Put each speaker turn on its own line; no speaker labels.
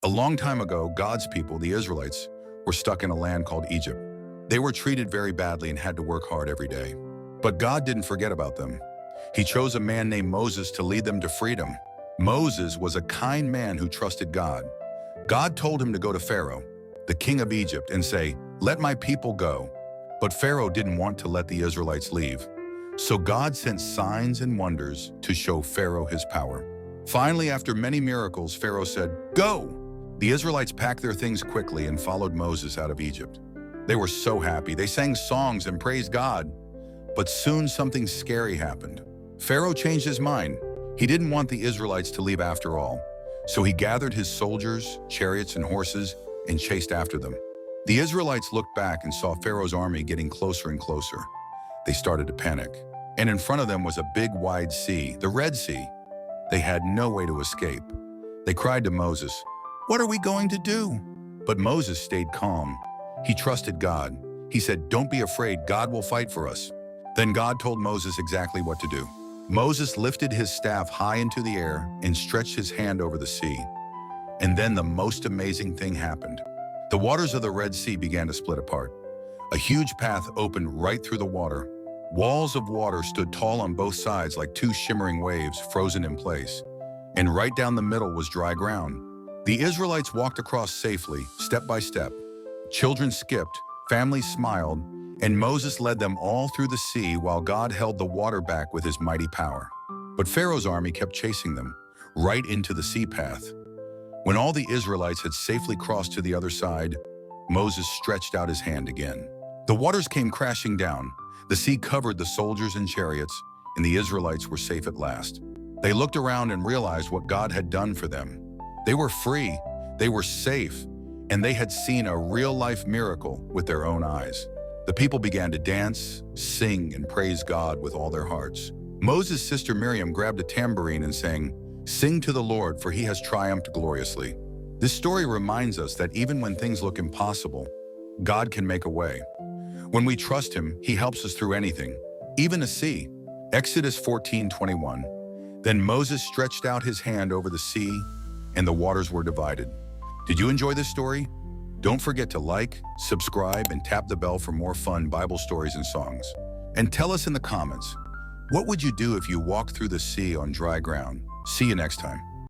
A long time ago, God's people, the Israelites, were stuck in a land called Egypt. They were treated very badly and had to work hard every day. But God didn't forget about them. He chose a man named Moses to lead them to freedom. Moses was a kind man who trusted God. God told him to go to Pharaoh, the king of Egypt, and say, "Let my people go." But Pharaoh didn't want to let the Israelites leave. So God sent signs and wonders to show Pharaoh his power. Finally, after many miracles, Pharaoh said, "Go!" The Israelites packed their things quickly and followed Moses out of Egypt. They were so happy. They sang songs and praised God. But soon something scary happened. Pharaoh changed his mind. He didn't want the Israelites to leave after all. So he gathered his soldiers, chariots, and horses and chased after them. The Israelites looked back and saw Pharaoh's army getting closer and closer. They started to panic. And in front of them was a big, wide sea, the Red Sea. They had no way to escape. They cried to Moses, "What are we going to do?" But Moses stayed calm. He trusted God. He said, "Don't be afraid, God will fight for us." Then God told Moses exactly what to do. Moses lifted his staff high into the air and stretched his hand over the sea. And then the most amazing thing happened. The waters of the Red Sea began to split apart. A huge path opened right through the water. Walls of water stood tall on both sides like two shimmering waves frozen in place. And right down the middle was dry ground. The Israelites walked across safely, step by step. Children skipped, families smiled, and Moses led them all through the sea while God held the water back with his mighty power. But Pharaoh's army kept chasing them, right into the sea path. When all the Israelites had safely crossed to the other side, Moses stretched out his hand again. The waters came crashing down. The sea covered the soldiers and chariots, and the Israelites were safe at last. They looked around and realized what God had done for them. They were free, they were safe, and they had seen a real-life miracle with their own eyes. The people began to dance, sing, and praise God with all their hearts. Moses' sister Miriam grabbed a tambourine and sang, "Sing to the Lord, for he has triumphed gloriously." This story reminds us that even when things look impossible, God can make a way. When we trust him, he helps us through anything, even a sea. Exodus 14:21. Then Moses stretched out his hand over the sea, and the waters were divided. Did you enjoy this story? Don't forget to like, subscribe, and tap the bell for more fun Bible stories and songs. And tell us in the comments, what would you do if you walked through the sea on dry ground? See you next time.